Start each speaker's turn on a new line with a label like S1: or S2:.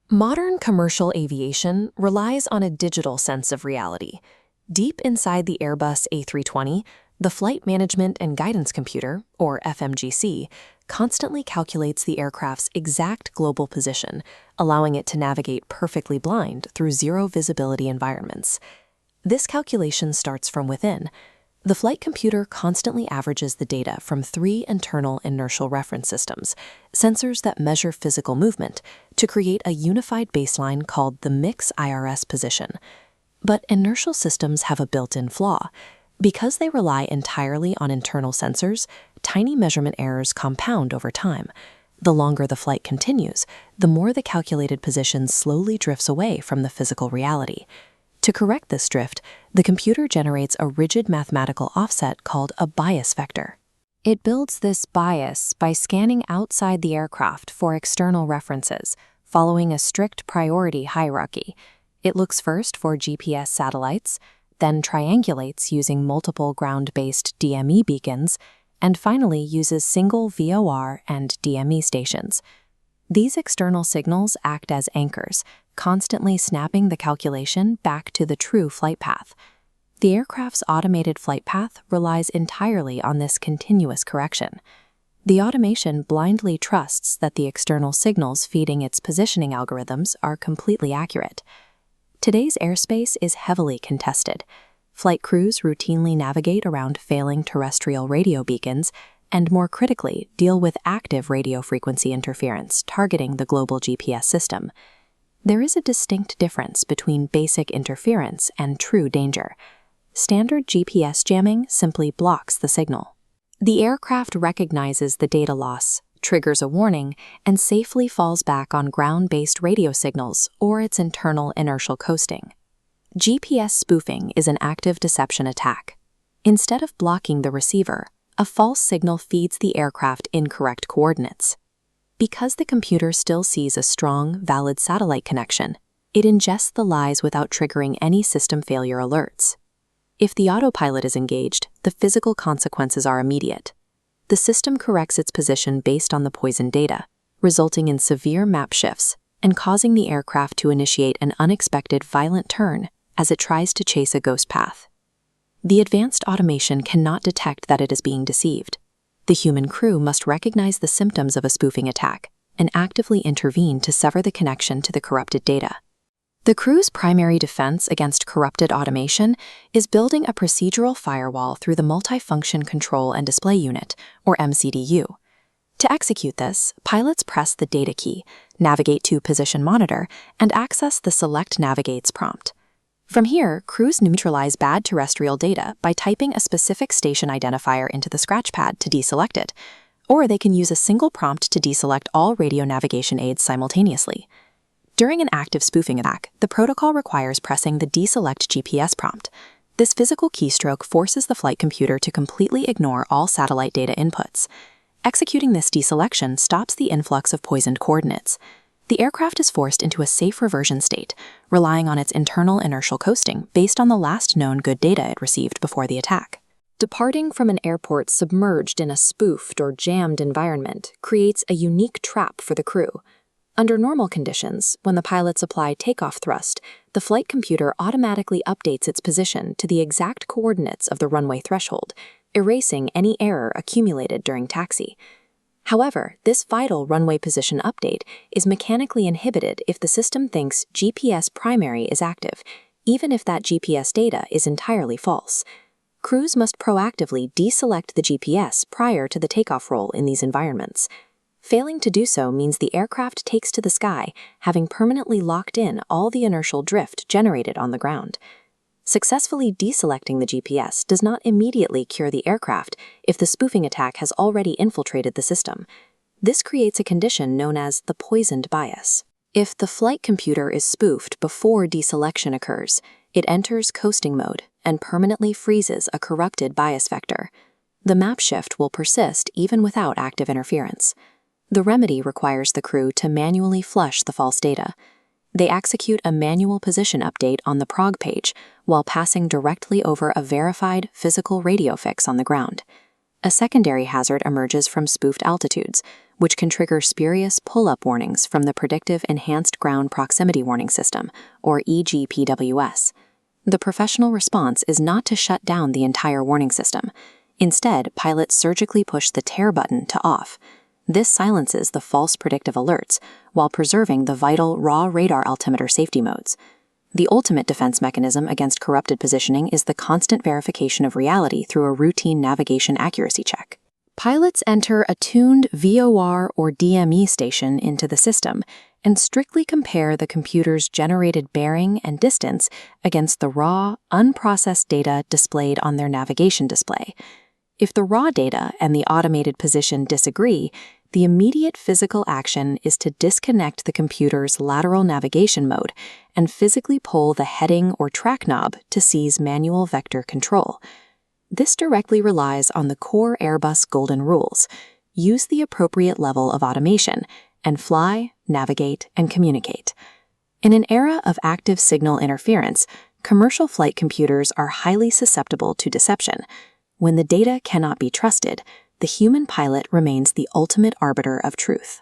S1: Modern commercial aviation relies on a digital sense of reality. Deep inside the Airbus A320, the Flight Management and Guidance Computer, or FMGC, constantly calculates the aircraft's exact global position, allowing it to navigate perfectly blind through zero-visibility environments. This calculation starts from within. The flight computer constantly averages the data from 3 internal inertial reference systems, sensors that measure physical movement, to create a unified baseline called the mix IRS position. But inertial systems have a built-in flaw. Because they rely entirely on internal sensors, tiny measurement errors compound over time. The longer the flight continues, the more the calculated position slowly drifts away from the physical reality. To correct this drift, the computer generates a rigid mathematical offset called a bias vector. It builds this bias by scanning outside the aircraft for external references, following a strict priority hierarchy. It looks first for GPS satellites, then triangulates using multiple ground-based DME beacons, and finally uses single VOR and DME stations. These external signals act as anchors, constantly snapping the calculation back to the true flight path. The aircraft's automated flight path relies entirely on this continuous correction. The automation blindly trusts that the external signals feeding its positioning algorithms are completely accurate. Today's airspace is heavily contested. Flight crews routinely navigate around failing terrestrial radio beacons and, more critically, deal with active radio frequency interference targeting the global GPS system. There is a distinct difference between basic interference and true danger. Standard GPS jamming simply blocks the signal. The aircraft recognizes the data loss, triggers a warning, and safely falls back on ground-based radio signals or its internal inertial coasting. GPS spoofing is an active deception attack. Instead of blocking the receiver, a false signal feeds the aircraft incorrect coordinates. Because the computer still sees a strong, valid satellite connection, it ingests the lies without triggering any system failure alerts. If the autopilot is engaged, the physical consequences are immediate. The system corrects its position based on the poisoned data, resulting in severe map shifts and causing the aircraft to initiate an unexpected violent turn as it tries to chase a ghost path. The advanced automation cannot detect that it is being deceived. The human crew must recognize the symptoms of a spoofing attack and actively intervene to sever the connection to the corrupted data. The crew's primary defense against corrupted automation is building a procedural firewall through the Multifunction Control and Display Unit, or MCDU. To execute this, pilots press the data key, navigate to Position Monitor, and access the Select Navigates prompt. From here, crews neutralize bad terrestrial data by typing a specific station identifier into the scratchpad to deselect it, or they can use a single prompt to deselect all radio navigation aids simultaneously. During an active spoofing attack, the protocol requires pressing the deselect GPS prompt. This physical keystroke forces the flight computer to completely ignore all satellite data inputs. Executing this deselection stops the influx of poisoned coordinates. The aircraft is forced into a safe reversion state, relying on its internal inertial coasting based on the last known good data it received before the attack. Departing from an airport submerged in a spoofed or jammed environment creates a unique trap for the crew. Under normal conditions, when the pilots apply takeoff thrust, the flight computer automatically updates its position to the exact coordinates of the runway threshold, erasing any error accumulated during taxi. However, this vital runway position update is mechanically inhibited if the system thinks GPS primary is active, even if that GPS data is entirely false. Crews must proactively deselect the GPS prior to the takeoff roll in these environments. Failing to do so means the aircraft takes to the sky, having permanently locked in all the inertial drift generated on the ground. Successfully deselecting the GPS does not immediately cure the aircraft if the spoofing attack has already infiltrated the system. This creates a condition known as the poisoned bias. If the flight computer is spoofed before deselection occurs, it enters coasting mode and permanently freezes a corrupted bias vector. The map shift will persist even without active interference. The remedy requires the crew to manually flush the false data. They execute a manual position update on the prog page while passing directly over a verified physical radio fix on the ground. A secondary hazard emerges from spoofed altitudes, which can trigger spurious pull-up warnings from the Predictive Enhanced Ground Proximity Warning System, or EGPWS. The professional response is not to shut down the entire warning system. Instead, pilots surgically push the tear button to off. This silences the false predictive alerts while preserving the vital raw radar altimeter safety modes. The ultimate defense mechanism against corrupted positioning is the constant verification of reality through a routine navigation accuracy check. Pilots enter a tuned VOR or DME station into the system and strictly compare the computer's generated bearing and distance against the raw, unprocessed data displayed on their navigation display. If the raw data and the automated position disagree, the immediate physical action is to disconnect the computer's lateral navigation mode and physically pull the heading or track knob to seize manual vector control. This directly relies on the core Airbus golden rules. Use the appropriate level of automation and fly, navigate, and communicate. In an era of active signal interference, commercial flight computers are highly susceptible to deception. When the data cannot be trusted, the human pilot remains the ultimate arbiter of truth.